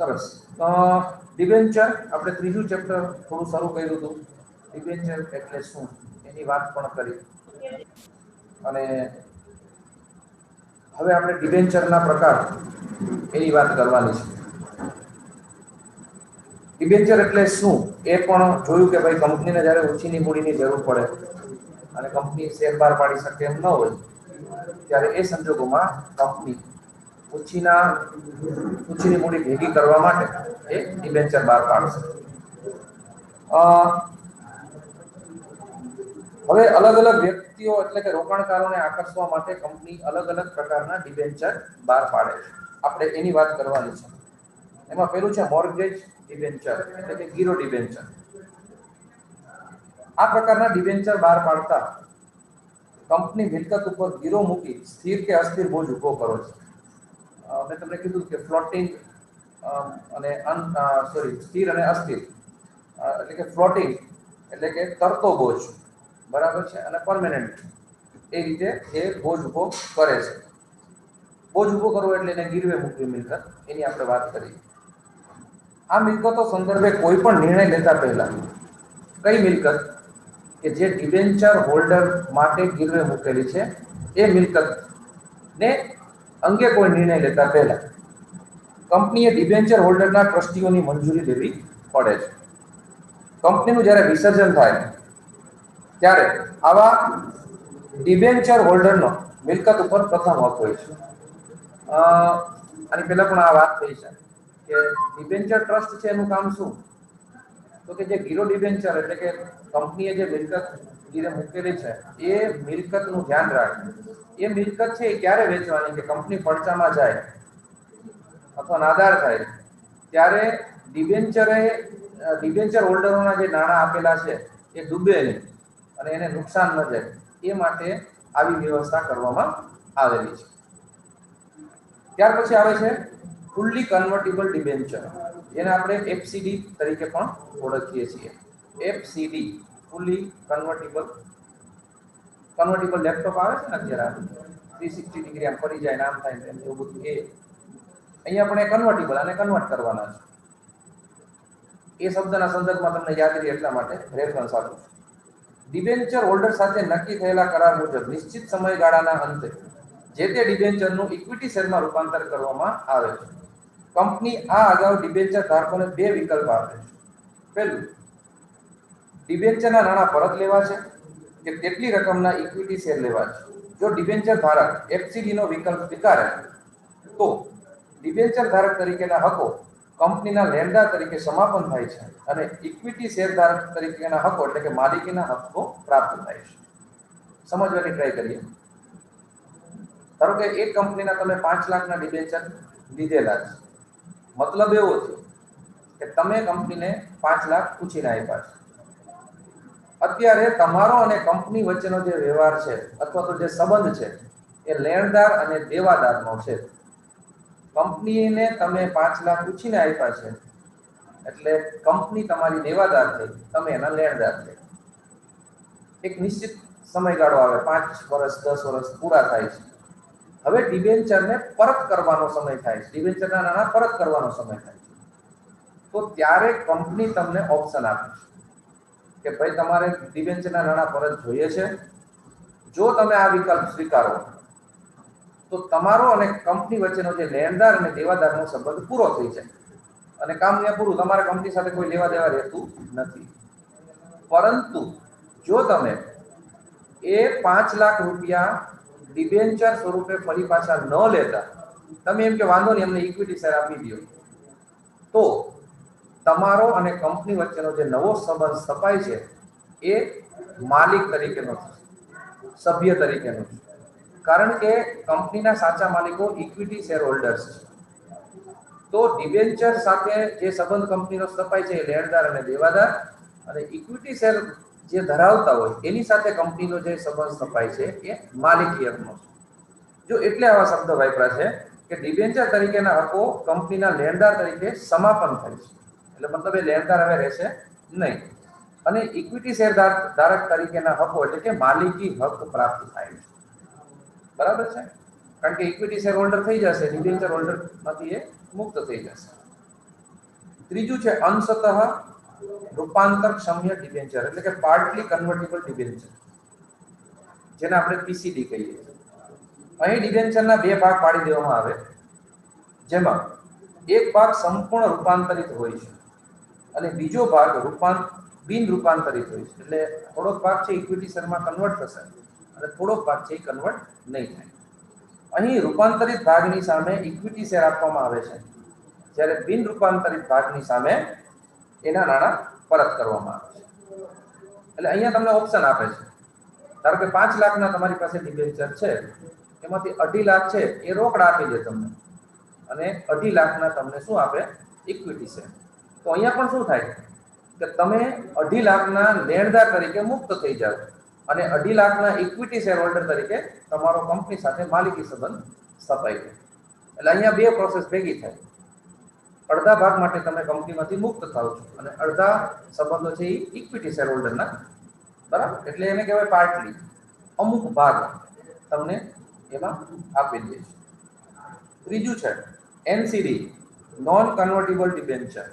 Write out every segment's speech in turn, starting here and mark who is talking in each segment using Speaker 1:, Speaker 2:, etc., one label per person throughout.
Speaker 1: સરસ. ડિબેન્ચર આપણે ત્રીજું ચેપ્ટર થોડું શરૂ કર્યું હતું. ડિબેન્ચર એટલે શું એની વાત પણ કરી અને હવે આપણે ડિબેન્ચરના પ્રકાર એની વાત કરવાની છે. ડિબેન્ચર એટલે શું એ પણ જોયું કે ભાઈ કંપનીને જ્યારે ઓછીની મૂડીની જરૂર પડે અને કંપની શેર બહાર પાડી શકે એમ ન હોય ત્યારે એ સંજોગોમાં કંપની ઓછીની મૂડી ભેગી કરવા માટે એ ડિબેન્ચર બહાર પાડશે. હવે અલગ અલગ વ્યક્તિઓ એટલે કે રોકાણકારોને આકર્ષવા માટે કંપની અલગ અલગ પ્રકારના ડિબેન્ચર બહાર પાડે છે. આપણે એની વાત કરવાની છે. એમાં પેલું છે મોર્ગેજ ડિબેન્ચર એટલે કે ગીરો ડિબેન્ચર. આ પ્રકારના ડિબેન્ચર બહાર પાડતા કંપની મિલકત ઉપર ગીરો મૂકી સ્થિર કે અસ્થિર બોજ ઉભો કરો છે. મેં તમને કીધું કે ફ્લોટિંગ અને સ્થિર અને અસ્થિર એટલે કે ફ્લોટિંગ એટલે કે તરતો બોજ, બરાબર છે, અને પરમેનન્ટ એ રીતે એ બોજ ઉભો કરે છે. બોજ ઉભો કરવો એટલે એને ગીરવે મૂકવી મિલકત, એની આપણે વાત કરીએ. આ મિલકતો સંદર્ભે કોઈ પણ નિર્ણય લેતા પહેલા કઈ મિલકત કે જે ડિબેન્ચર હોલ્ડર માટે ગીરવે મૂકેલી છે એ મિલકત ને અંગે કોઈ નિર્ણય લેતા પહેલા કંપનીએ ડિબેન્ચર હોલ્ડરના ટ્રસ્ટીઓની મંજૂરી લેવી પડે છે. કંપનીનું જ્યારે વિસર્જન થાય ત્યારે આવા ડિબેન્ચર હોલ્ડરનો મિલકત ઉપર પ્રથમ હક હોય છે. આની પહેલા પણ આ વાત થઈ છે કે ડિબેન્ચર ટ્રસ્ટ છે એનું કામ શું? તો કે જે ગીરો ડિબેન્ચર એટલે કે કંપનીએ જે મિલકત ગીરે મૂકેલી છે એ મિલકતનું ધ્યાન રાખે. એ મિલકત છે એ ક્યારે વેચવાની કે કંપની પડચામાં જાય અથવા નાદાર થાય ત્યારે ડિબેન્ચર હોલ્ડરોના જે નાણાં આપેલા છે એ ડૂબે નહીં અને એને નુકસાન ન જાય એ માટે આવી વ્યવસ્થા કરવામાં આવેલી છે. ત્યાર પછી આવે છે ફુલ્લી કન્વર્ટિબલ ડિબેન્ચર, જેને આપણે એફસીડી તરીકે પણ ઓળખીએ છીએ. એફસીડી ફુલ્લી કન્વર્ટિબલ લેપટોપ આવે છે ને અત્યારે 360 ડિગ્રી આમ ફરી જાય, નામ થાય એમ એવું બધું એ અહીંયા આપણે કન્વર્ટિબલ અને કન્વર્ટ કરવાના છે. એ શબ્દના સંદર્ભમાં તમને યાદ રહે એટલા માટે રેફરન્સ આપું છું. ડિબેન્ચર હોલ્ડર સાથે નક્કી થયેલા કરાર મુજબ નિશ્ચિત સમયગાળાના અંતે જે તે ડિબેન્ચરનું ઇક્વિટી શેરમાં રૂપાંતર કરવામાં આવે છે. કંપની આ અગાઉ ડિબેન્ચર ધારકોને બે વિકલ્પ આપે છે. પહેલું, ડિબેન્ચરના નાણાં પરત લેવા છે કે તેટલી રકમના ઇક્વિટી શેર લેવા છે. જો ડિબેન્ચર ધારક એફસીડી નો વિકલ્પ સ્વીકારે તો ડિબેન્ચર ધારક તરીકેના હકો કંપનીના લેણદાર તરીકે સમાપન થાય છે અને ઇક્વિટી શેરધારક તરીકેના હકો એટલે કે માલિકીના હકો પ્રાપ્ત થાય છે. સમજવાની ટ્રાય કરીએ. ધારો કે એક કંપનીના તમે 5 લાખના ડિબેન્ચર લીધેલા છે. મતલબ એવો છે કે તમે કંપનીને 5 લાખ ઉછીને આપ્યા છે. અત્યારે તમારો અને કંપની વચ્ચેનો જે વ્યવહાર છે અથવા તો જે સંબંધ છે એ લેણદાર અને દેવાદારનો છે. કંપનીને તમે 5 લાખ ઉછીને આપ્યા છે એટલે કંપની તમારી દેવાદાર થઈ, તમે એના લેણદાર થઈ. એક નિશ્ચિત સમયગાળો આવે, 5 વર્ષ 10 વર્ષ પૂરા થાય છે. હવે ડિબેન્ચરને પરત કરવાનો સમય થાય છે, ડિબેન્ચરના નાણાં પરત કરવાનો સમય થાય છે. તો ત્યારે કંપની તમને ઓપ્શન આપે છે કે ભાઈ તમારે ડિબેન્ચરના નાણાં પરત જોઈએ છે. જો તમે આ વિકલ્પ સ્વીકારો તો તમારો અને કંપની વચ્ચેનો જે લેણદાર અને દેવાદારનો સંબંધ પૂરો થઈ જાય અને કામ ત્યાં પૂરું, તમારા કંપની સાથે કોઈ લેવા દેવા રહેતું નથી. પરંતુ જો તમે એ 5 લાખ રૂપિયા ડિબેન્ચર સ્વરૂપે ફરી પાછા ન લેતા, તમે એમ કે વાંધો નહીં અમને ઇક્વિટી શેર આપી દો, તો તમારો અને કંપની વચ્ચેનો જે નવો સંબંધ સ્થપાય છે એ માલિક તરીકેનો છે, સભ્ય તરીકેનો છે. કારણ કે કંપનીના સાચા માલિકો ઇક્વિટી શેર હોલ્ડર્સ છે. તો ડિબેન્ચર સાથે જે સંબંધ કંપનીનો સ્થપાય છે એ લેણદાર અને દેવાદાર, અને ઇક્વિટી શેર જે ધરાવતા હોય એની સાથે કંપનીનો જે સંબંધ સ્થપાય છે એ માલિકીયતનો છે. જો એટલે આવા શબ્દ વાપર્યા છે કે ડિબેન્ચર તરીકેના હકો કંપનીના લેણદાર તરીકે સમાપન થાય છે. એટલે મતલબ એ લેણદાર હવે રહેશે નહીં અને ઇક્વિટી શેર ધારક તરીકેના હકો એટલે કે માલિકી હક પ્રાપ્ત થાય છે. બરાબર છે? કારણ કે ઇક્વિટી શેર હોલ્ડર થઈ જશે, ડિબેન્ચર હોલ્ડર માંથી એ મુક્ત થઈ જશે. ત્રીજું છે અંશતઃ રૂપાંતર ક્ષમ્ય ડિબેન્ચર, એટલે કે પાર્ટલી કન્વર્ટેબલ ડિબેન્ચર, જેને આપણે પીસીડી કહીએ છીએ. અહીં ડિબેન્ચરના બે ભાગ પાડી દેવામાં આવે, જેમાં એક ભાગ સંપૂર્ણ રૂપાંતરિત હોય છે અને બીજો ભાગ બિન રૂપાંતરિત હોય છે. એટલે થોડોક ભાગ છે ઇક્વિટી શેરમાં કન્વર્ટ થશે અને થોડોક ભાગ છે એ કન્વર્ટ નહીં થાય. અહીં રૂપાંતરિત ભાગની સામે ઇક્વિટી શેર આપવામાં આવે છે, જ્યારે બિન રૂપાંતરિત ભાગની સામે એના નાણાં પરત કરવામાં આવે છે. એટલે અહીંયા તમને ઓપ્શન આપે છે, ધારો કે 5 લાખના તમારી પાસે ડિબેન્ચર છે, એમાંથી 2.5 લાખ છે એ રોકડા આપી દે તમને અને 2.5 લાખના તમને શું આપે? Equity share. તો અહીંયા પણ શું થાય કે તમે 2.5 લાખના લેણદાર તરીકે મુક્ત થઈ જાવ અને 2.5 લાખના ઇક્વિટી શેર હોલ્ડર તરીકે તમારો કંપની સાથે માલિકી સંબંધ સ્થપાઈ જાય. એટલે અહીંયા બે પ્રોસેસ ભેગી થાય. અડધા ભાગ માટે તમે કંપનીમાંથી મુક્ત થાવ છો અને અડધા સંબંધો છે એ ઇક્વિટી શેર હોલ્ડરના, બરાબર? એટલે એને કહેવાય પાર્ટલી, અમુક ભાગ તમને એમાં આપી દે છે. ત્રીજું છે એનસીડી, નોન કન્વર્ટેબલ ડિબેન્ચર.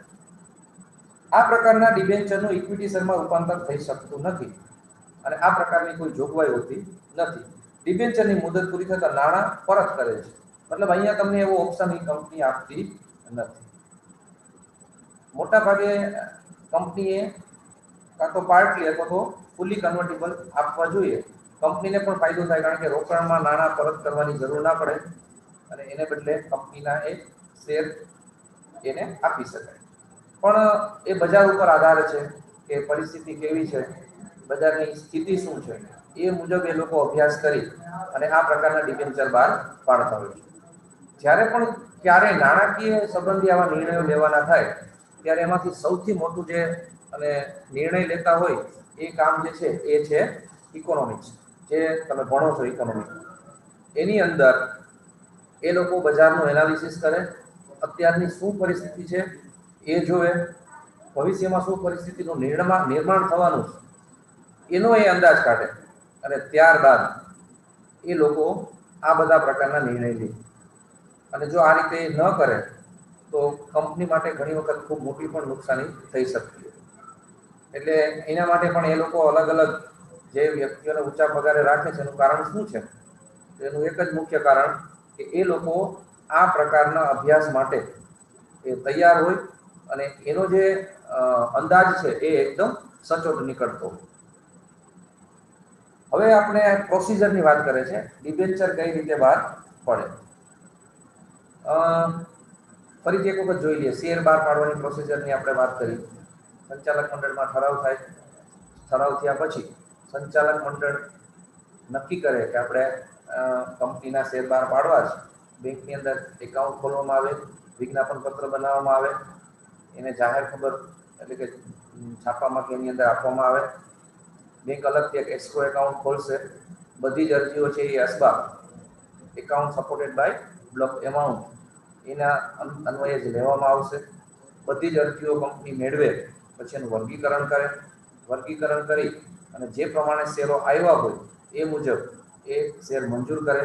Speaker 1: આ પ્રકારના ડિબેન્ચરનું ઇક્વિટી શેરમાં રૂપાંતર થઈ શકતું નથી અને આ પ્રકારની કોઈ જોગવાઈ હોતી નથી. ડિબેન્ચરની મુદત પૂરી થતાં નાણાં પરત કરે છે. મતલબ અહીંયા તમને એવો ઓપ્શન એ કંપની આપતી નથી. મોટા ભાગે કંપનીએ કાં તો પાર્ટલી અથવા તો ફૂલી કન્વર્ટેબલ આપવા જોઈએ. કંપનીને પણ ફાયદો થાય, કારણ કે રોકાણમાં નાણાં પરત કરવાની જરૂર ના પડે અને એને બદલે કંપનીના એ શેર એને આપી શકાય. પણ એ બજાર ઉપર આધાર છે કે પરિસ્થિતિ કેવી છે, બજારની સ્થિતિ શું છે, એ મુજબ એ લોકો અભ્યાસ કરી અને આ પ્રકારના ડિબેન્ચર બહાર પાડતા હોય છે. જ્યારે પણ ક્યારે નાણાકીય સંબંધી આવા નિર્ણયો લેવાના થાય ત્યારે એમાંથી સૌથી મોટું જે અને નિર્ણય લેતા હોય એ કામ જે છે એ છે ઇકોનોમિક્સ, જે તમે ભણો છો ઇકોનોમિક્સ. એની અંદર એ લોકો બજારનું એનાલિસિસ કરે, અત્યારની શું પરિસ્થિતિ છે એ જોવે, ભવિષ્યમાં શું પરિસ્થિતિનું નિર્માણ થવાનું છે એનો એ અંદાજ કાઢે અને ત્યારબાદ એ લોકો આ બધા પ્રકારના નિર્ણય લે. અને જો આ રીતે ન કરે તો કંપની માટે ઘણી વખત ખૂબ મોટી પણ નુકસાની થઈ શકતી. એટલે એના માટે પણ એ લોકો અલગ અલગ જે વ્યક્તિઓને ઊંચા પગારે રાખે છે એનું કારણ શું છે? એનું એક જ મુખ્ય કારણ કે એ લોકો આ પ્રકારના અભ્યાસ માટે એ તૈયાર હોય અને એનો જે અંદાજ છે એ એકદમ સચોટ નીકળતો. હવે આપણે પ્રોસિજરની વાત કરે છે, ડિબેન્ચર કઈ રીતે બહાર પડે. ફરીથી એક વખત જોઈ લઈએ. શેર બહાર પાડવાની પ્રોસિજરની આપણે વાત કરી. સંચાલક મંડળમાં ઠરાવ થાય. ઠરાવ થયા પછી સંચાલક મંડળ નક્કી કરે કે આપણે કંપનીના શેર બહાર પાડવા છે. બેંકની અંદર એકાઉન્ટ ખોલવામાં આવે, વિજ્ઞાપન પત્ર બનાવવામાં આવે, એને જાહેર ખબર એટલે કે છાપામાં કે એની અંદર આપવામાં આવે. બેંક અલગથી એક એસ્ક્રો એકાઉન્ટ ખોલશે. બધી જ અરજીઓ છે એ અસબાબ account supported by block amount એના અન્વયે જ લેવામાં આવશે. બધી જ અરજીઓ કંપની મેળવે પછી એનું વર્ગીકરણ કરે. વર્ગીકરણ કરી અને જે પ્રમાણે શેરો આવ્યા હોય એ મુજબ એ શેર મંજૂર કરે.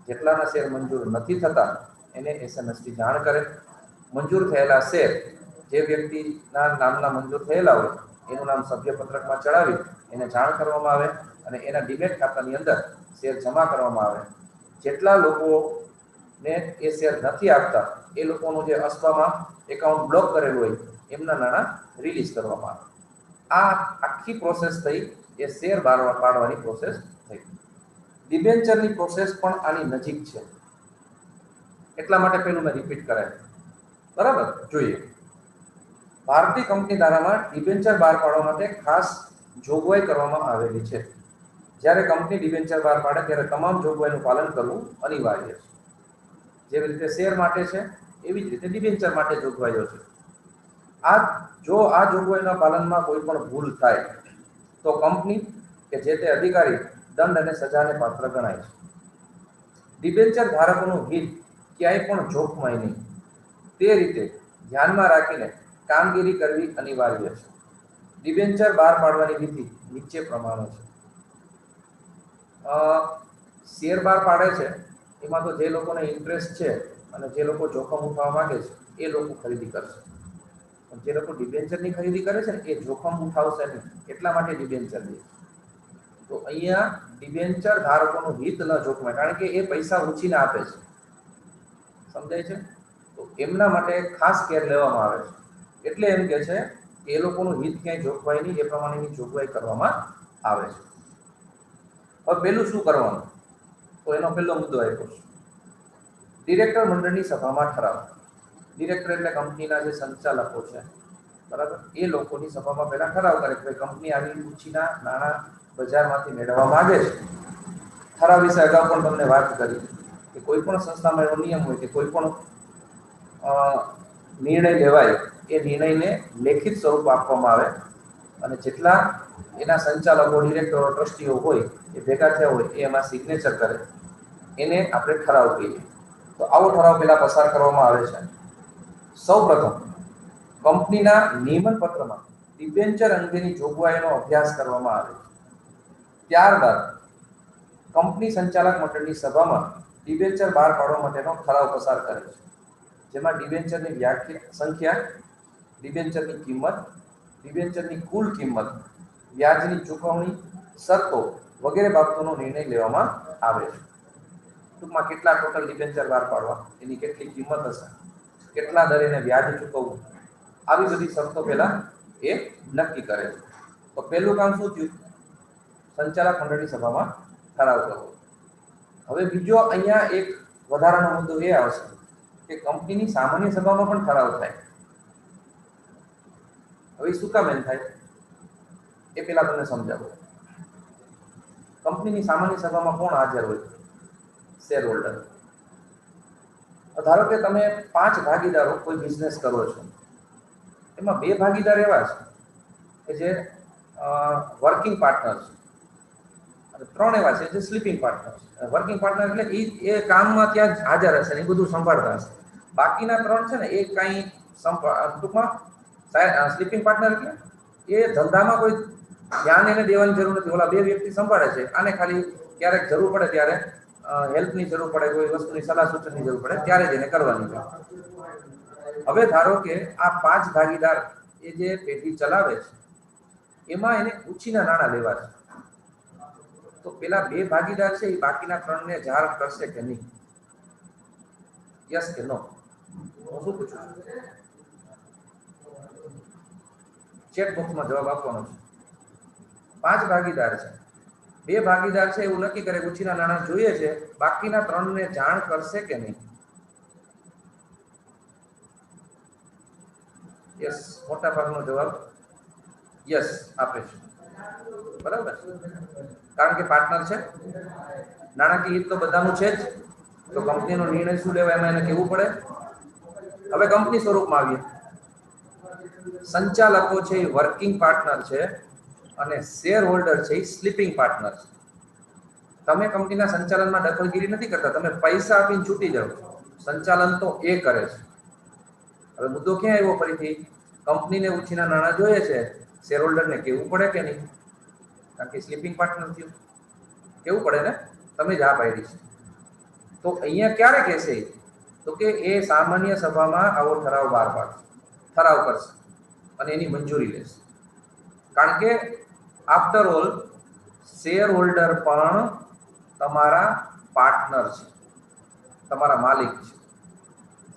Speaker 1: જેટલાના શેર મંજૂર નથી થતા એને એસએમએસથી જાણ કરે. મંજૂર થયેલા શેર જે વ્યક્તિના નામના મંજૂર થયેલા હોય એનું નામ સભ્યપત્રકમાં ચડાવી એને જાણ કરવામાં આવે અને એના ડીમેટ ખાતાની અંદર શેર જમા કરવામાં આવે. જેટલા લોકોને એ શેર નથી આપતા એ લોકોનું જે અસ્બામાં એકાઉન્ટ બ્લોક કરેલું હોય એમના નાણાં રિલીઝ કરવામાં આવે. આ આખી પ્રોસેસ થઈ એ શેર બહાર પાડવાની પ્રોસેસ થઈ. ડિબેન્ચરની પ્રોસેસ પણ આની નજીક છે, એટલા માટે પેલું મેં રિપીટ કરાય. બરાબર, જોઈએ. ભારતીય કંપની ધારામાં ડિબેન્ચર બહાર પાડવા માટે ખાસ જોગવાઈ કરવામાં આવેલી છે. જ્યારે કંપની ડિબેન્ચર બહાર પાડે ત્યારે તમામ જોગવાઈનું પાલન કરવું અનિવાર્ય છે. જેવી રીતે શેર માટે છે એવી જ રીતે ડિબેન્ચર માટે જોગવાઈઓ છે. જો આ જોગવાઈના પાલનમાં કોઈ પણ ભૂલ થાય તો કંપની કે જે તે અધિકારી દંડ અને સજાને પાત્ર ગણાય છે. ડિબેન્ચર ધારકોનું હિત ક્યાંય પણ જોખમાય નહીં તે રીતે ધ્યાનમાં રાખીને કામગીરી કરવી અનિવાર્ય છે. ડિબેન્ચર બહાર પાડવાની વિધિ નીચે પ્રમાણે છે. શેર બહાર પાડે છે એમાં તો જે લોકોને ઇન્ટરેસ્ટ છે અને જે લોકો જોખમ ઉઠાવવા માંગે છે એ લોકો ખરીદી કરશે. પણ જે લોકો ડિબેન્ચરની ખરીદી કરે છે ને એ જોખમ ઉઠાવશે નહીં, એટલા માટે ડિબેન્ચર લે. તો અહીંયા ડિબેન્ચર ધારકોનું હિત ન જોખમાય, કારણ કે એ પૈસા ઉછીને આપે છે. સમજાય છે? તો એમના માટે ખાસ કેર લેવામાં આવે છે. એટલે એમ કે છે કે એ લોકોનું હિત ક્યાંય જોખવાય નહીં, એ પ્રમાણેની જોગવાઈ કરવામાં આવે છે. હવે પહેલું શું કરવાનું, તો એનો પહેલો મુદ્દો આપ્યો છે ડિરેક્ટર મંડળની સભામાં ઠરાવ. ડિરેક્ટર એટલે કંપનીના જે સંચાલકો છે, બરાબર, એ લોકોની સભામાં પહેલા ઠરાવ કરે કે કંપની આવી ઉછીના નાણાં બજારમાંથી મેળવવા માંગે છે. ઠરાવ વિશે અગાઉ પણ તમને વાત કરી કે કોઈ પણ સંસ્થામાં એવો નિયમ હોય કે કોઈ પણ નિર્ણય લેવાય, એ નિર્ણયને લેખિત સ્વરૂપ આપવામાં આવે અને જેટલા એના સંચાલકો, ડિરેક્ટરો, ટ્રસ્ટીઓ હોય એ ભેગા થયા હોય એ એમાં સિગ્નેચર કરે, એને આપણે ઠરાવ કહીએ. તો આવો ઠરાવ પહેલા પસાર કરવામાં આવે છે. સૌપ્રથમ કંપનીના નિયમન પત્રમાં ડિબેન્ચર અંગેની જોગવાઈનો અભ્યાસ કરવામાં આવે છે. ત્યારબાદ કંપની સંચાલક મંડળની સભામાં ડિબેન્ચર બહાર પાડવા માટેનો ઠરાવ પસાર કરે છે, જેમાં ડિબેન્ચરની વ્યાખ્યા, સંખ્યા, ડિબેન્ચરની કિંમત, ડિબેન્ચરની કુલ કિંમત, વ્યાજની ચૂકવણી, શરતો વગેરે બાબતોનો નિર્ણય લેવામાં આવે છે. ટૂંકમાં કેટલા ટોટલ ડિબેન્ચર બહાર પાડવા, એની કેટલી કિંમત હશે, કેટલા દરે એને વ્યાજ ચૂકવવું, આવી બધી શરતો પહેલા એ નક્કી કરે છે. તો પહેલું કામ શું થયું? સંચાલક મંડળની સભામાં ઠરાવ કરવો. હવે બીજો અહીંયા એક વધારાનો મુદ્દો એ આવશે કે કંપનીની સામાન્ય સભામાં પણ ઠરાવ થાય. હવે શું કામ એમ થાય એ પહેલા તમને સમજાવું. કંપનીની સામાન્ય સભામાં કોણ હાજર હોય? Share holder. ધારો કે તમે 5 ભાગીદારો કોઈ બિઝનેસ કરો છો, એમાં 2 ભાગીદાર એવા છે કે જે વર્કિંગ પાર્ટનર છે અને 3 એવા છે જે સ્લીપિંગ પાર્ટનર છે. વર્કિંગ પાર્ટનર એટલે એ કામમાં ત્યાં હાજર હશે ને એ બધું સંભાળતા હશે. બાકીના 3 છે ને એ કાંઈ ટૂંકમાં સ્લીપિંગ પાર્ટનર એટલે એ ધંધામાં કોઈ ધ્યાન એને દેવાની જરૂર નથી. ઓલા 2 વ્યક્તિ સંભાળે છે, આને ખાલી ક્યારેક જરૂર પડે ત્યારે હેલ્પની જરૂર પડે, કોઈ વસ્તુની સલાહ સૂચનની જરૂર પડે ત્યારે જ એને કરવાની છે. હવે ધારો કે આ 5 ભાગીદાર એ જે પેઢી ચલાવે છે એમાં એને ઉછીના નાણાં લેવા છે, તો પેલા 2 ભાગીદાર છે એ બાકીના 3ને જાણ કરશે કે નહીં? યસ કે નો? હું શું પૂછું? ચેટ બોક્સમાં જવાબ આપવાનો છે. 5 ભાગીદાર છે, 2 ભાગીદાર છે એવું નક્કી કરે ઉછીના નાણાં જોઈએ છે, બાકીના 3ને જાણ કરશે કે નહીં? યસ, મોટા ભાગનો જવાબ યસ આપે છે. બરાબર, કારણ કે પાર્ટનર છે, નાણાકીય હિત તો બધાનું છે જ. તો કંપનીનો નિર્ણય શું લેવાય એમાં એને કહેવું પડે. હવે કંપની સ્વરૂપમાં આવીએ. સંચાલકો છે એ વર્કિંગ પાર્ટનર છે અને શેર હોલ્ડર છે એ સ્લીપિંગ પાર્ટનર છે. તમે કંપનીના સંચાલનમાં દખલગીરી નથી કરતા, તમે પૈસા આપીને છૂટી જાઓ છો. સંચાલન તો એ કરે છે. હવે મુદ્દો ક્યાં આવ્યો? ફરીથી કંપનીને ઉછીના નાણાં જોઈએ છે, શેર હોલ્ડરને કહેવું પડે કે નહીં? કારણ કે સ્લીપિંગ પાર્ટનર થયું, કેવું પડે ને? તમે જ આ પાડી છે. તો અહીંયા ક્યારે કહેશે? તો કે એ સામાન્ય સભામાં આવો ઠરાવ બહાર પાડશે, ઠરાવ કરશે અને એની મંજૂરી લેશે. કારણ કે આફ્ટર ઓલ શેર હોલ્ડર પણ તમારા પાર્ટનર છે, તમારા માલિક છે.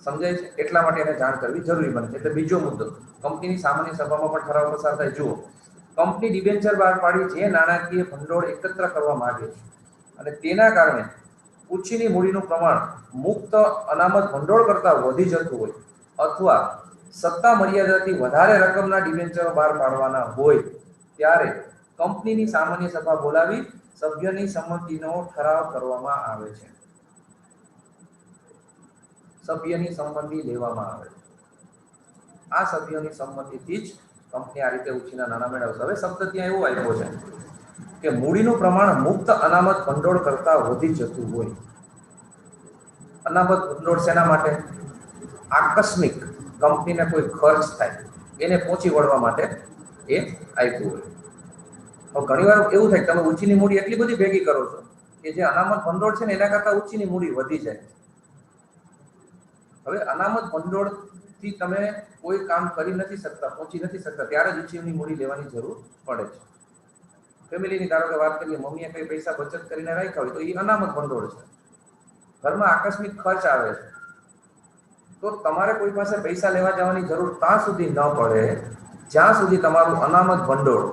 Speaker 1: સમજાય છે? એટલા માટે એને જાણ કરવી જરૂરી બને છે. એટલે બીજો મુદ્દો, કંપનીની સામાન્ય સભામાં પણ ઠરાવ પસાર થાય. જુઓ, કંપની ડિબેન્ચર બહાર પાડી જે નાણાકીય ભંડોળ એકત્ર કરવા માંગે છે અને તેના કારણે ઉછીની મૂડીનું પ્રમાણ મુક્ત અનામત ભંડોળ કરતાં વધી જતું હોય અથવા સત્તા મર્યાદાથી વધારે રકમના ડિબેન્ચરો બહાર પાડવાના હોય ત્યારે કંપનીની સામાન્ય સભા બોલાવી સભ્યની સંમતિનો ઠરાવ કરવામાં આવે છે. સભ્યની સંમતિ લેવામાં આવે છે. આ સભ્યોની સંમતિથી જ કંપની આ રીતે ઉછીના નાણાં મેળવશે. હવે શબ્દ ત્યાં એવો આવ્યો છે કે મૂડીનું પ્રમાણ મુક્ત અનામત ભંડોળ કરતાં વધી જતું હોય. અનામત ભંડોળ શેના માટે? આકસ્મિક કંપનીને કોઈ ખર્ચ થાય એને પહોંચી વળવા માટે એ આપ્યું હોય. હવે ઘણીવાર એવું થાય કે તમે ઉછીની મૂડી એટલી બધી ભેગી કરો છો કે જે અનામત ભંડોળ છે ને એના કરતાં ઉછીની મૂડી વધી જાય. હવે અનામત ભંડોળ થી તમે કોઈ કામ કરી નથી શકતા, પહોંચી નથી શકતા, ત્યારે જ ઉછીની મૂડી લેવાની જરૂર પડે છે. ફેમિલીની ધારો કે વાત કરીએ, મમ્મીએ કઈ પૈસા બચત કરીને રાખ્યા હોય તો એ અનામત ભંડોળ છે. ઘરમાં આકસ્મિક ખર્ચ આવે છે તો તમારે કોઈ પાસે પૈસા લેવા જવાની જરૂર ત્યાં સુધી ન પડે જ્યાં સુધી તમારું અનામત ભંડોળ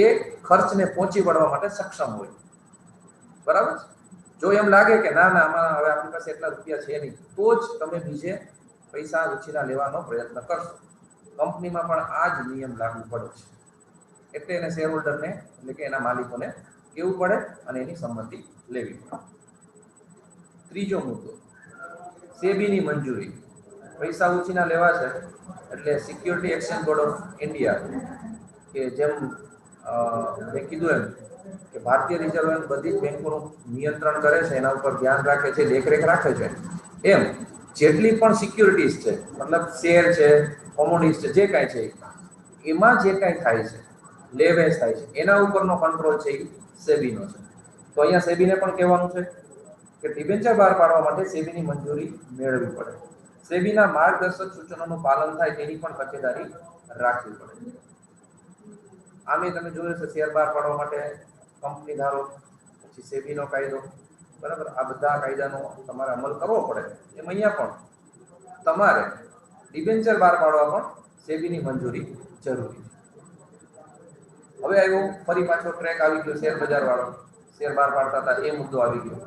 Speaker 1: એ ખર્ચને પહોંચી વળવા માટે સક્ષમ હોય. બરાબર. જો એમ લાગે કે ના ના આમાં હવે આપણી પાસે એટલા રૂપિયા છે નહીં, તો જ તમે બીજે પૈસા ઉછીના લેવાનો પ્રયત્ન કરશો. કંપનીમાં પણ આ જ નિયમ લાગુ પડે છે. એટલે એને શેર હોલ્ડરને એટલે કે એના માલિકોને કેવું પડે અને એની સંમતિ લેવી પડે. ત્રીજો મુદ્દો, સેબીની મંજૂરી. પૈસા ઉછીના લેવા છે એટલે security exchange board of India, કે જેમ મેં કીધું એમ કે ભારતીય રિઝર્વ બેંક બધી જ બેંકોનું નિયંત્રણ કરે છે, એના ઉપર ધ્યાન રાખે છે, દેખરેખ રાખે છે, એમ જેટલી પણ સિક્યોરિટીઝ છે, મતલબ શેર છે, કોમોડિટીઝ છે, જે કાંઈ છે, એમાં જે કાંઈ થાય છે, લે વેચ થાય છે, એના ઉપરનો કંટ્રોલ છે એ સેબીનો છે. તો અહીંયા સેબીને પણ કહેવાનું છે કે ડિબેન્ચર બહાર પાડવા માટે સેબીની મંજૂરી મેળવવી પડે. સેબીના માર્ગદર્શક સૂચનોનું પાલન થાય તેની પણ તકેદારી રાખવી પડે. આમે તમે જોયું છે શેર બહાર પાડવા માટે કંપની ધારો, પછી સેબીનો કાયદો, બરાબર, આ બધા કાયદાનો તમારે અમલ કરવો પડે. એમ અહીંયા પણ તમારે ડિબેન્ચર બહાર પાડવા પણ સેબીની મંજૂરી જરૂરી છે. હવે આવ્યો ફરી પાછો ટ્રેક આવી ગયો શેર બજાર વાળો. શેર બહાર પાડતા હતા એ મુદ્દો આવી ગયો.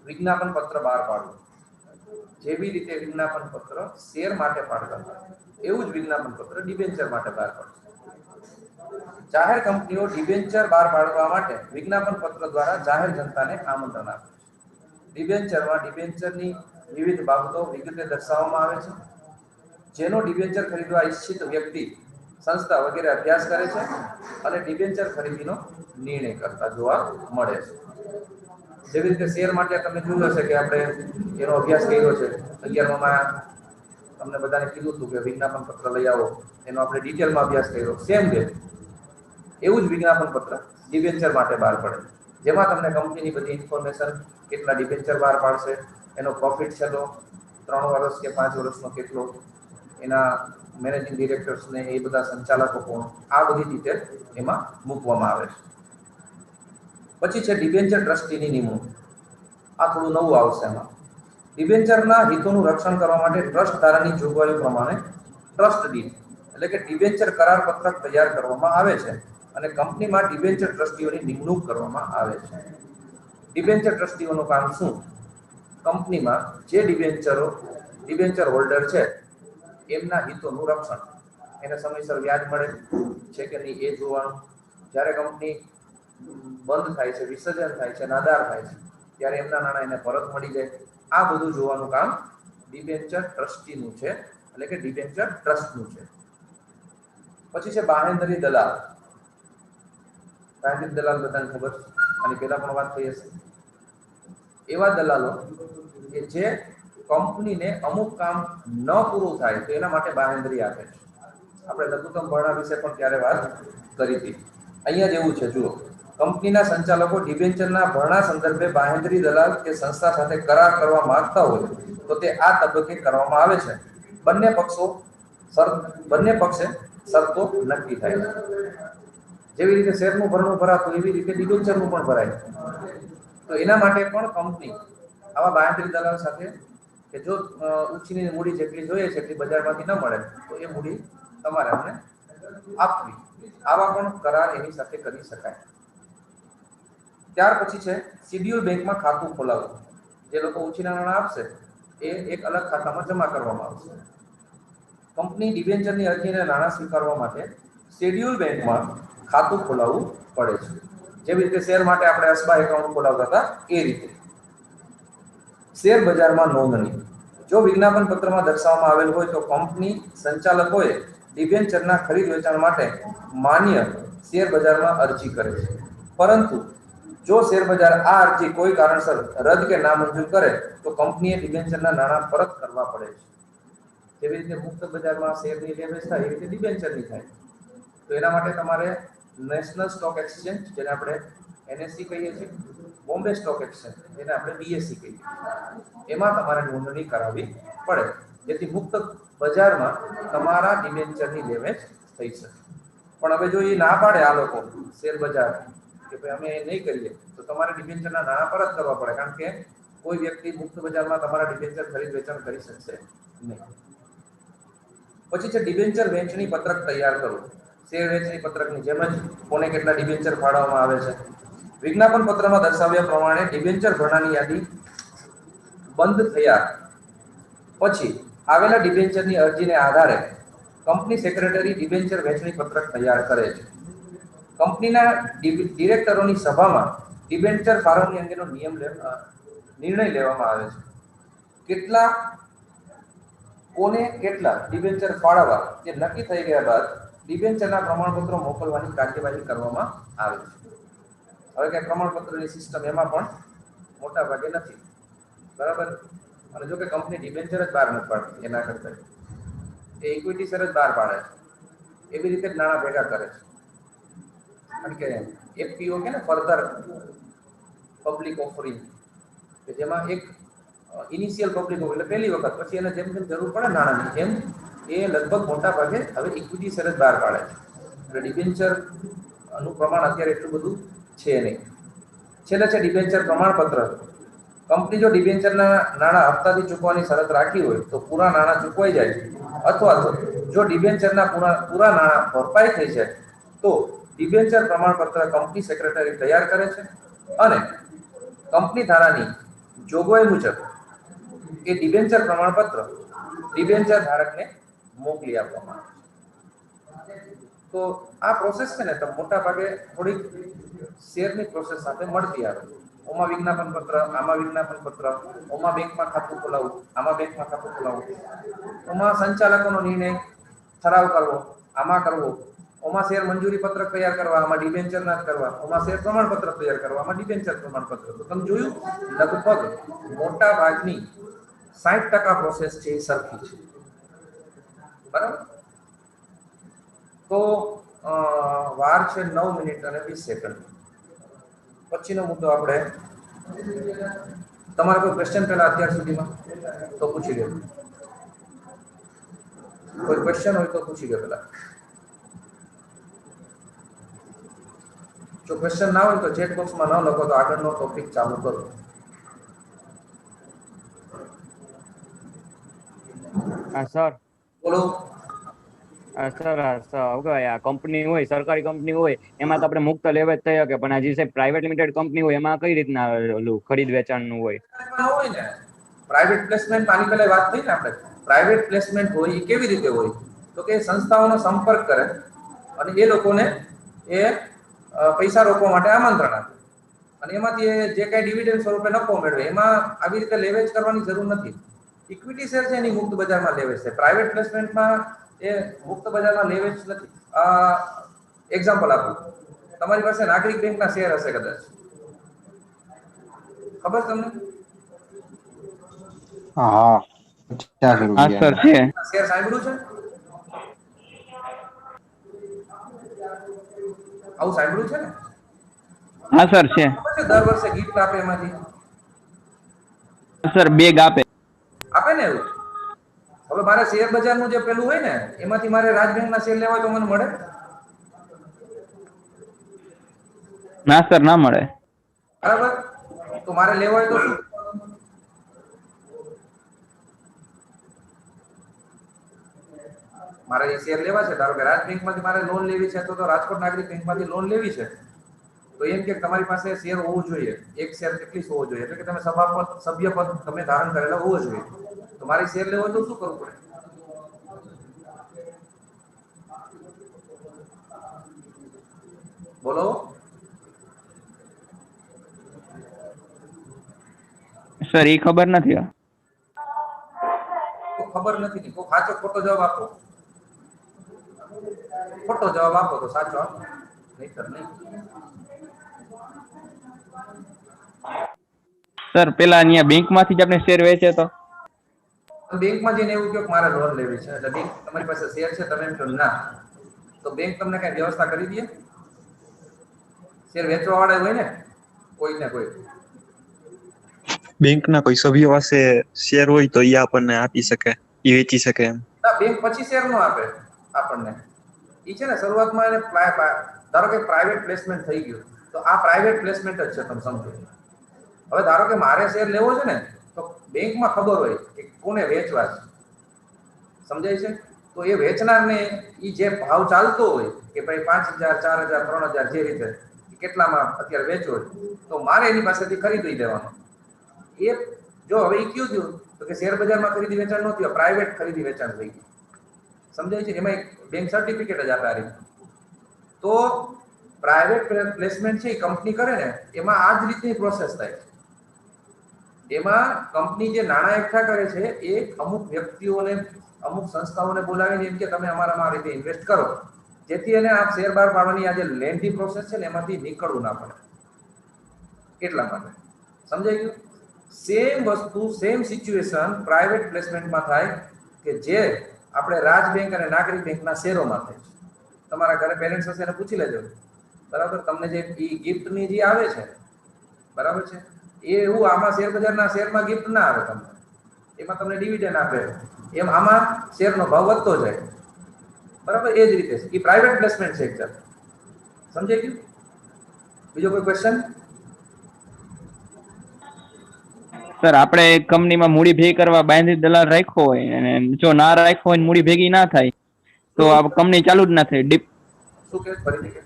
Speaker 1: વિજ્ઞાપન પત્ર બહાર પાડવું. જેવી રીતે વિજ્ઞાપન પત્ર શેર માટે પાડતા હતા એવું જ વિજ્ઞાપન પત્ર ડિબેન્ચર માટે બહાર પાડશે. જાહેર કંપનીઓ ડિબેન્ચર બહાર પાડવા માટે વિજ્ઞાપન પત્ર દ્વારા જાહેર જનતાને આમંત્રણ આપે છે. ડિબેન્ચરમાં ડિબેન્ચરની વિવિધ બાબતો વિગતે દર્શાવવામાં આવે છે. જેનો ડિબેન્ચર ખરીદવા ઈચ્છિત વ્યક્તિ, સંસ્થા વગેરે અભ્યાસ કરે છે અને ડિબેન્ચર ખરીદીનો નિર્ણય કરતા જોવા મળે છે. જેવી રીતે શેર માટે તમે જોયું હશે કે આપણે એનો અભ્યાસ કર્યો છે. 11માં તમને બધાને કીધું હતું કે વિજ્ઞાપન પત્ર લઈ આવો, એનો આપણે ડિટેલમાં અભ્યાસ કર્યો. સેમ વે એવું જ વિજ્ઞાપન પત્ર ડિબેન્ચર માટે બહાર પડે, જેમાં તમને કંપનીની બધી ઇન્ફોર્મેશન, કેટલા ડિબેન્ચર બહાર પાડશે, એનો પ્રોફિટ છેલ્લો 3 વર્ષ કે 5 વર્ષનો કેટલો, એના મેનેજિંગ ડિરેક્ટર્સને એ બધા સંચાલકો કોણ, આ બધી ડિટેલ એમાં મૂકવામાં આવે છે. પછી છે ડિબેન્ચર ટ્રસ્ટીની નિમણૂક. આ થોડું નવું આવશે એમાં. ડિબેન્ચરના હિતોનું રક્ષણ કરવા માટે ટ્રસ્ટ ધારાની જોગવાઈઓ પ્રમાણે ટ્રસ્ટ ડીડ એટલે કે ડિબેન્ચર કરાર પત્રક તૈયાર કરવામાં આવે છે અને કંપનીમાં ડિબેન્ચર ટ્રસ્ટીઓની નિમણૂક કરવામાં આવે છે. ડિબેન્ચર ટ્રસ્ટીઓનું કામ શું? કંપનીમાં જે ડિબેન્ચર હોલ્ડર છે એમના હિતોનું રક્ષણ, એને સમયસર વ્યાજ મળે છે કે નહીં એ જોવાનું, જ્યારે કંપની બંધ થાય છે, વિસર્જન થાય છે, નાદાર થાય છે, ત્યારે એમના નાણાં એને પરત મળી જાય, આ બધું જોવાનું કામ ડિબેન્ચર ટ્રસ્ટીનું છે, એટલે કે ડિબેન્ચર ટ્રસ્ટનું છે. પછી છે બાહેંધરી દલાલ. બાહેંધરી દલાલ બધાને ખબર, અને પહેલા પણ વાત થઈ હશે. એવા દલાલો કે જે કંપનીને અમુક કામ ન પૂરું થાય તો એના માટે બાહેંધરી આપે છે. આપણે લઘુત્તમ ભરણા વિશે પણ ત્યારે વાત કરી હતી. અહીંયા જેવું છે, જુઓ, કંપનીના સંચાલકો ડિબેન્ચરના ભરણા સંદર્ભે બાહેંધરી દલાલ કે સંસ્થા સાથે કરાર કરવા માંગતા હોય તો તે આ તબક્કે કરવામાં આવે છે. બંને પક્ષે શરતો નક્કી થાય છે. જેવી રીતે શેરનું ભરણું ભરાતું એવી રીતે ડિબેન્ચરનું પણ ભરાય. તો એના માટે પણ કંપની આવા બાહેંધરી દલાલ સાથે કે જો ઉછીની મૂડી જેટલી જોઈએ છે એટલી બજારમાંથી ન મળે તો એ મૂડી તમારે અમને આપવી, આવા પણ કરાર એની સાથે કરી શકાય. ત્યાર પછી છે શિડ્યુલ બેંકમાં ખાતું ખોલાવવું. જે લોકો ઉછીના નાણાં આપશે એ એક અલગ ખાતામાં જમા કરવામાં આવશે. કંપની ડિબેન્ચરની અરજીને નાણાં સ્વીકારવા માટે શેડ્યુલ બેંકમાં ખાતું ખોલાવવું પડે છે. જેવી રીતે શેર માટે આપણે અસ્બા એકાઉન્ટ ખોલાવતા હતા એ રીતે. શેર બજારમાં નોંધણી. જો વિજ્ઞાપન પત્રમાં દર્શાવવામાં આવેલ હોય તો કંપની સંચાલકોએ ડિબેન્ચરના ખરીદ વેચાણ માટે માન્ય શેર બજારમાં અરજી કરે છે. પરંતુ જો શેર બજાર આ અરજી કોઈ કારણસર રદ કે નામંજૂર કરે તો કંપનીએ ડિબેન્ચરના નાણાં પરત કરવા પડે છે. જેવી રીતે મુક્ત બજારમાં શેરની લે વેચ થાય એ રીતે ડિબેન્ચરની થાય. તો એના માટે તમારે નેશનલ સ્ટોક એક્સચેન્જ, જેને આપણે NSE કહીએ છીએ, બોમ્બે સ્ટોક એક્સચેન્જ, જેને આપણે BSE કહીએ, એમાં તમારે નોંધણી કરાવવી પડે. જેથી મુક્ત બજારમાં તમારા ડિબેન્ચરની લેવેચ થઈ શકે. પણ હવે જો એ ના પાડે આ લોકો શેર બજાર કે ભાઈ અમે નહીં કરીએ, તો તમારે ડિબેન્ચરના નાણાં પરત કરવા પડે, કારણ કે કોઈ વ્યક્તિ મુક્ત બજારમાં તમારા ડિબેન્ચર ખરીદ વેચાણ કરી શકશે નહીં. પછી છે ડિબેન્ચર વહેંચણી પત્રક તૈયાર કરવું. શેર વહેંચણી પત્રકની જેમ જ કોને કેટલા ડિબેન્ચર ફાળવવામાં આવે છે. વિજ્ઞાપન પત્રમાં દર્શાવ્યા પ્રમાણે ડિબેન્ચર ભરણાની યાદી બંધ થયા પછી આવેલા ડિબેન્ચરની અરજીને આધારે કંપની સેક્રેટરી ડિબેન્ચર વહેંચણી પત્રક તૈયાર કરે છે. કંપનીના ડિરેક્ટરોની સભામાં ડિબેન્ચર ફાળવણી અંગેનો નિર્ણય લેવામાં આવે છે. કેટલા કોને કેટલા ડિબેન્ચર ફાળવવા તે નક્કી થઈ ગયા બાદ ડિબેન્ચરના પ્રમાણપત્રો મોકલવાની કાર્યવાહી કરવામાં આવે છે. હવે કે પ્રમાણપત્રની સિસ્ટમ એમાં પણ મોટા ભાગે નથી, બરાબર. અને જો કે કંપની ડિબેન્ચર જ બહાર નથી પાડતી, એના કરતા એ ઇક્વિટી શેર જ બહાર પાડે છે. એવી રીતે જ નાણાં ભેગા કરે છે. કારણ કે એફપીઓ કે ને ફર્ધર પબ્લિક ઓફરિંગ, કે જેમાં એક ઇનિશિયલ પબ્લિક ઓફર એટલે પહેલી વખત, પછી એને જેમ જેમ જરૂર પડે નાણાંની એમ એ લગભગ મોટા ભાગે હવે ઇક્વિટી શેર જ બહાર પાડે છે. એટલે ડિબેન્ચરનું પ્રમાણ અત્યારે એટલું બધું છે નહીં. છેલ્લે છે ડિબેન્ચર પ્રમાણપત્ર. કંપની જો ડિબેન્ચરના નાણાં હપ્તાથી ચૂકવવાની શરત રાખી હોય તો પૂરા નાણાં ચૂકવાઈ જાય, અથવા તો જો ડિબેન્ચરના પૂરા નાણાં ભરપાઈ થઈ જાય તો ડિબેન્ચર પ્રમાણપત્ર કંપની સેક્રેટરી તૈયાર કરે છે અને કંપની ધારાની જોગવાઈ મુજબ એ ડિબેન્ચર પ્રમાણપત્ર ડિબેન્ચર ધારકને મોકલી આપવામાં આવે છે. તો આ પ્રોસેસ છે ને તો મોટા ભાગે થોડીક શેરની પ્રોસેસ સાથે મળતી આવે. ઓમાં વિજ્ઞાપન પત્ર, આમાં વિજ્ઞાપન પત્ર, ઓમાં બેંકમાં ખાતું ખોલાવવું, આમાં બેંકમાં ખાતું ખોલાવવું, ઓમાં સંચાલકોનો નિર્ણય ઠરાવ કરવો, આમાં કરવો, ઓમાં શેર મંજૂરી પત્રક તૈયાર કરવા, આમાં ડિબેન્ચર ના કરવા, ઓમાં શેર પ્રમાણપત્ર તૈયાર કરવા, આમાં ડિબેન્ચર પ્રમાણપત્ર. તો તમે જોયું લગભગ મોટા ભાગની 60% પ્રોસેસ છે એ સરખી છે, બરાબર. તો વાર છે 9 મિનિટ અને 20 સેકન્ડ. પછીનો મુદ્દો આપણે, તમારે કોઈ ક્વેશ્ચન પહેલા અત્યાર સુધીમાં તો પૂછી લો. કોઈ ક્વેશ્ચન હોય તો પૂછી લો પહેલા. જો ક્વેશ્ચન ના હોય તો ચેટ બોક્સમાં ન લખો તો આગળનો ટોપિક ચાલુ કરો.
Speaker 2: હા સર.
Speaker 1: બોલો.
Speaker 2: સર આ કંપની હોય, સરકારી કંપની હોય, એમાં તો આપણે મુક્ત લેવે જ થઈ શકે, પણ આ જે પ્રાઇવેટ લિમિટેડ કંપની હોય એમાં કઈ રીતના ઓલું ખરીદ વેચાણનું હોય?
Speaker 1: હોય ને પ્રાઇવેટ પ્લેસમેન્ટ, આની પહેલા વાત થઈ ને આપણે, પ્રાઇવેટ પ્લેસમેન્ટ હોય એ કેવી રીતે હોય તો કે સંસ્થાઓનો સંપર્ક કરે અને એ લોકોને એ પૈસા રોકવા માટે આમંત્રણ આપે અને એમાંથી જે કાંઈ ડિવિડન્ડ સ્વરૂપે નફો મેળવે. એમાં આવી રીતે લેવેચ કરવાની જરૂર નથી. ઇક્વિટી શેર છે એની મુક્ત બજારમાં લેવેચ છે. પ્રાઇવેટ પ્લેસમેન્ટમાં એ મુક્ત બજારમાં લેવેચ નથી. એક્ઝામ્પલ આપું, તમારી પાસે નાગરિક બેંકના શેર હશે કદાચ, ખબર તમને?
Speaker 3: હા
Speaker 2: સર છે.
Speaker 1: શેર સાંભળ્યું છે? આવું સાંભળ્યું છે ને?
Speaker 2: હા સર છે.
Speaker 1: દર વર્ષે ગિફ્ટ આપે એમાંથી.
Speaker 2: સર બેગ આપે
Speaker 1: ને એવું. હવે મારે શેર બજારનું જે પેલું હોય ને એમાંથી મારે રાજ બેંકના શેર લેવા હોય તો મને મળે?
Speaker 2: ના સર, ના મળે.
Speaker 1: બરાબર. તો મારે લેવા હોય તો શું? મારે એ શેર લેવા છે, ધારો કે રાજ બેંકમાંથી મારે લોન લેવી છે તો રાજકોટ નાગરિક બેંકમાંથી લોન લેવી છે, તો એમ કે તમારી પાસે શેર હોવો જોઈએ. એક શેર કેટલી હોવો જોઈએ, એટલે કે તમે સભ્ય પદ તમે ધારણ કરેલા હોવો જોઈએ. તો મારે શેર લેવો હોય તો શું કરવું પડે? બોલો.
Speaker 2: સર એ ખબર નથી.
Speaker 1: તો ખબર નથી ને તો સાચો ખોટો જવાબ આપો. ખોટો જવાબ આપો તો સાચો આપો, નહીતર નહીં.
Speaker 2: સર પેલા અહીંયા બેંકમાંથી જ આપણે શેર વેચે તો
Speaker 1: બેંકમાં જઈને એવું કહો કે મારે લોન લેવી છે, એટલે બેંક તમારી પાસે શેર છે, તમે એમ કહો ના, તો બેંક તમને કઈ વ્યવસ્થા કરી દે? શેર વેચવા વાળા હોય ને કોઈ ને કોઈ.
Speaker 3: બેંકના કોઈ સભ્ય પાસે શેર હોય તો એ આપણને આપી શકે. એ વેચી શકે એમ.
Speaker 1: ના, બેંક પછી શેર નો આપે આપણને. એ છે ને શરૂઆતમાં એને ધારો કે પ્રાઇવેટ પ્લેસમેન્ટ થઈ ગયું, તો આ પ્રાઇવેટ પ્લેસમેન્ટ જ છે, તમે સમજો. હવે ધારો કે મારે શેર લેવો છે ને, તો બેંકમાં ખબર હોય કે કોને વેચવા છે, સમજાય છે? તો એ વેચનારને એ જે ભાવ ચાલતો હોય કે ભાઈ 5,000, 4,000, 3,000 જે રીતે કેટલામાં અત્યારે વેચવો હોય, તો મારે એની પાસેથી ખરીદી લેવાનો. એ જો હવે એ કયું થયું તો કે શેર બજારમાં ખરીદી વેચાણ ન થયું, પ્રાઇવેટ ખરીદી વેચાણ થઈ ગયું, સમજાય છે? એમાં એક બેંક સર્ટિફિકેટ જ આપે આ રીતે. તો પ્રાઇવેટ પ્લેસમેન્ટ છે એ કંપની કરે ને, એમાં આ જ રીતની પ્રોસેસ થાય છે. એમાં કંપની જે નાણાં એકઠા કરે છે એ અમુક વ્યક્તિઓને, અમુક સંસ્થાઓને બોલાવીને એમ કે તમે અમારામાં આ રીતે ઇન્વેસ્ટ કરો, જેથી એને આ શેર બહાર પાડવાની આ જે લેન્ધી પ્રોસેસ છે ને એમાંથી નીકળવું ના પડે, એટલા માટે. સમજાઈ ગયું? સેમ વસ્તુ, સેમ સિચ્યુએશન પ્રાઇવેટ પ્લેસમેન્ટમાં થાય કે જે આપણે રાજ બેંક અને નાગરિક બેંકના શેરોમાં થાય છે. તમારા ઘરે પેરેન્ટ્સ હશે એને પૂછી લેજો, બરાબર? તમને જે ગિફ્ટની જે આવે છે, બરાબર છે, એ એવું આમાં શેર બજારના શેરમાં ગિફ્ટ ના આવે તમને, એમાં તમને ડિવિડન્ડ આપે, એમ આમાં શેરનો ભાવ વધતો જાય, બરાબર? એ જ રીતે એ પ્રાઇવેટ પ્લેસમેન્ટ છે એકદમ. સમજાઈ ગયું? બીજો કોઈ ક્વેશ્ચન?
Speaker 4: સર, આપણે કંપનીમાં મૂડી ભેગી કરવા બાંયધરી દલાલ રાખ્યો હોય અને જો ના રાખ્યો હોય, મૂડી ભેગી ના થાય તો આ કંપની ચાલુ જ ના થાય.
Speaker 1: શું કે ફરીથી કે?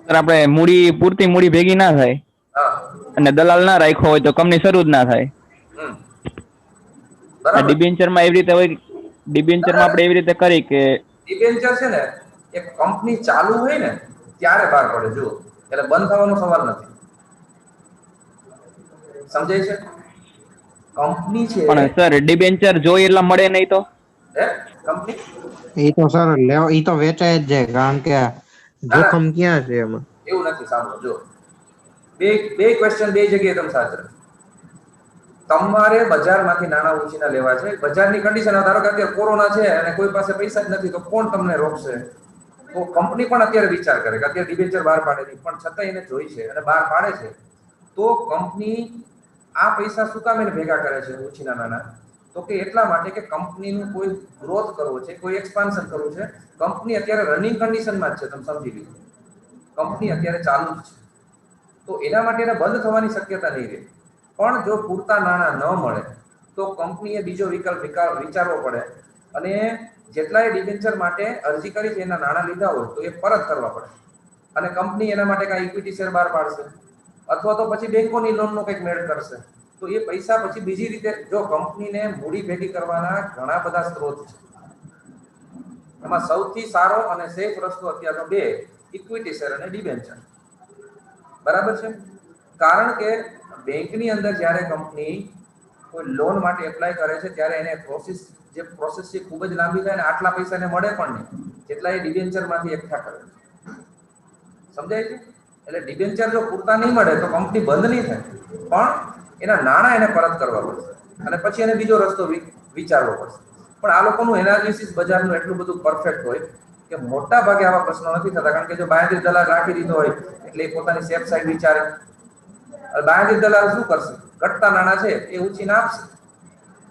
Speaker 4: સર, આપણે પૂરતી મૂડી ભેગી ના થાય
Speaker 1: હા,
Speaker 4: અને દલાલ ના રાખ્યો હોય તો કંપની શરૂ જ ના થાય.
Speaker 1: બરાબર.
Speaker 4: ડિબેન્ચરમાં એવી રીતે હોય, ડિબેન્ચરમાં આપણે એવી રીતે કરી કે
Speaker 1: ડિબેન્ચર છે ને એક કંપની ચાલુ હોય ને ત્યારે બહાર પડે, જુઓ, એટલે બંધ થવાનો સવાલ નથી. સમજાય છે? કંપની છે
Speaker 4: પણ સર ડિબેન્ચર જોઈએ એટલા મળે નહીં તો?
Speaker 1: હે કંપની
Speaker 5: એ તો સર ઈ તો વેચાય જ જાય, કારણ કે જોખમ ક્યાં છે એમાં?
Speaker 1: એવું નથી. સાંભળો, જો બે ક્વેશ્ચન બે જગ્યાએ તમે સાચા. તમારે બજારમાંથી નાણાં ઉછીના લેવા છે. બજારની કન્ડિશન, ધારો કે અત્યારે કોરોના છે અને કોઈ પાસે પૈસા જ નથી, તો કોણ તમને રોકશે? તો કંપની પણ અત્યારે વિચાર કરે કે અત્યારે ડિબેન્ચર બહાર પાડે નહીં, પણ છતાં એને જોઈ છે અને બહાર પાડે છે. તો કંપની આ પૈસા શું કામ એને ભેગા કરે છે ઉછીના નાણાં? તો કે એટલા માટે કે કંપનીનું કોઈ ગ્રોથ કરવો છે, કોઈ એક્સપાન્શન કરવું છે. કંપની અત્યારે રનિંગ કન્ડિશનમાં જ છે, તમે સમજી લો. કંપની અત્યારે ચાલુ જ છે, તો એના માટે એને બંધ થવાની શક્યતા નહીં રહે. પણ જો પૂરતા નાણાં ન મળે તો કંપનીએ બીજો વિકલ્પ વિચારવો પડે, અને જેટલાય ડિબેન્ચર માટે અરજી કરી છે એના નાણાં લીધા હોય તો એ પરત કરવા પડે, અને કંપની એના માટે કાંઈ ઇક્વિટી શેર બહાર પાડશે, અથવા તો પછી બેંકોની લોનનો કંઈક મેળ કરશે. તો એ પૈસા પછી બીજી રીતે, જો કંપનીને મૂડી ભેગી કરવાના ઘણા બધા સ્ત્રોત છે, એમાં સૌથી સારો અને સેફ રસ્તો અત્યારનો બે ઇક્વિટી શેર અને ડિબેન્ચર, બરાબર છે? કારણ કે બેંકની અંદર જ્યારે કંપની કોઈ લોન માટે એપ્લાય કરે છે ત્યારે એને પ્રોસેસ છે ખૂબ જ લાંબી થાય, અને આટલા પૈસા એને મળે પણ નહીં જેટલા એ ડિબેન્ચરમાંથી એકઠા કરે છે. સમજાય છે? એટલે ડિબેન્ચર જો પૂરતા નહીં મળે તો કંપની બંધ નહીં થાય, પણ એના નાણાં એને પરત કરવા પડશે, અને પછી એને બીજો રસ્તો વિચારવો પડશે. પણ આ લોકોનું એનાલિસિસ બજારનું એટલું બધું પરફેક્ટ હોય કે મોટા ભાગે આવા પ્રશ્નો નથી થતા, કારણ કે જો બાંયધરી દલાલ રાખી દીધો હોય એટલે એ પોતાની સેફ સાઈડ વિચારે. બાંયધરી દલાલ શું કરશે? ઘટતા નાણાં છે એ ઉછીને આપશે,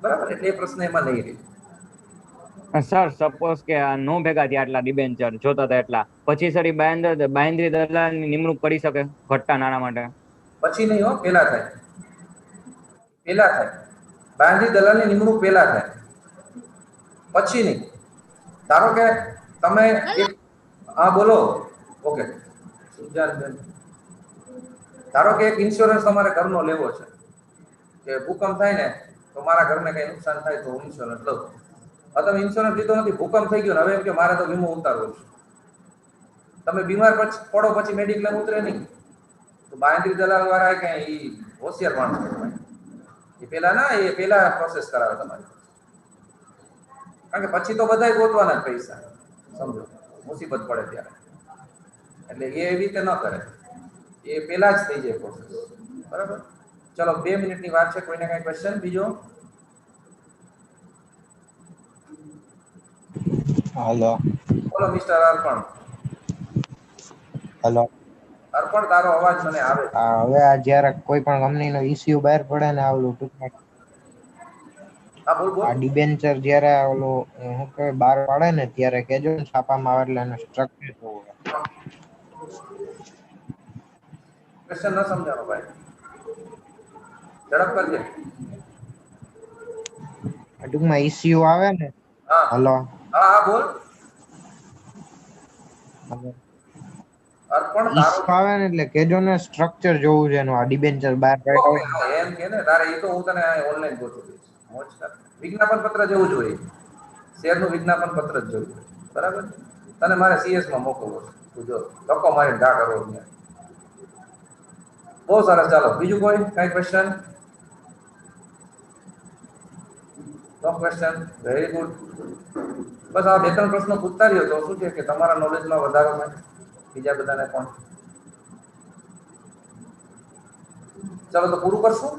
Speaker 1: બરાબર? એટલે એ પ્રશ્ન એમાં નહીં રહે.
Speaker 2: સર, સપોઝ કે આ નો ભેગા થયા આટલા ડિબેન્ચર જોતા હતા એટલા, પછી સર એ બાંયધરી દલાલની નિમણૂક કરી શકે ઘટતા નાણાં માટે?
Speaker 1: પછી નહીં હો, પેલા થાય. પેલા થાય બાંયધરી દલાલની નિમણૂક, પેલા થાય, પછી નહીં. ધારો કે તમે હા બોલો. ઓકે, ધારો કે એક ઇન્સ્યોરન્સ તમારે ઘરનો લેવો છે કે ભૂકંપ થાય ને તો મારા ઘરને કઈ નુકસાન થાય તો હું ઇન્સ્યોરન્સ લઉં. તમે ઇન્સ્યોરન્સ લીધો નથી, ભૂકંપ થઈ ગયો, હવે એમ કે મારે તો વીમો ઉતારવો છે. તમે બીમાર પડો પછી મેડિક્લેમ ઉતરે નહીં, તો બાંયધરી દલાલ વાળા કઈ હોશિયાર માણસ એ પેલા પ્રોસેસ કરાવે તમારી, કારણ કે પછી તો બધા ગોતવાના જ પૈસા, સમજો, મુસીબત પડે ત્યારે. એટલે એ એવી રીતે ન કરે, એ પેલા જ થઈ જાય પ્રોસેસ, બરાબર? ચલો, 2 મિનિટની વાત છે. કોઈને કઈ ક્વેશ્ચન બીજો?
Speaker 5: હાલો.
Speaker 1: બોલો મિસ્ટર અર્પણ.
Speaker 5: હાલો.
Speaker 1: અર્પણ, તારો અવાજ મને આવે છે.
Speaker 5: હવે આ જયારે કોઈ પણ કંપનીનો ઇસ્યુ બહાર પડે ને, આવલું ટૂંકમાં
Speaker 1: હા બોલ બોલ.
Speaker 5: આ ડિબેન્ચર જ્યારે ઓલો શું કહેવાય બહાર પાડે ને ત્યારે કેજો ને છાપામાં આવે એટલે એનું સ્ટ્રક્ચર જોવું છે.
Speaker 1: ક્વેશ્ચન ન સમજાણો ભાઈ, ઝડપ કરજે.
Speaker 5: ટૂંકમાં ઇસ્યુ આવે ને.
Speaker 1: હા
Speaker 5: હલો
Speaker 1: હા હા બોલ. અર્પણ તારો
Speaker 5: ઇસ્યુ આવે ને એટલે કેજો ને સ્ટ્રક્ચર જોવું છે એનું. આ ડિબેન્ચર બહાર પાડ્યા હોય ને.
Speaker 1: એમ કે ને તારે એ તો હું તને ઓનલાઈન ગોઠવી દઈશ. મોજ કર. વિજ્ઞાપન પત્ર જેવું જોઈએ, શેરનું વિજ્ઞાપન પત્ર જ જોયું, બરાબર. તને મારે CS માં મોકલવો છે, તું જો ધક્કો મારીને ઘા કરવો છે. બહુ સરસ. ચાલો બીજું કોઈ કઈ question? No question. Very good. બસ આ બે ત્રણ પ્રશ્નો પૂછતા રહ્યો તો શું છે કે તમારા નોલેજમાં વધારો થાય, બીજા બધાને પણ. ચાલો તો પૂરું કરશું.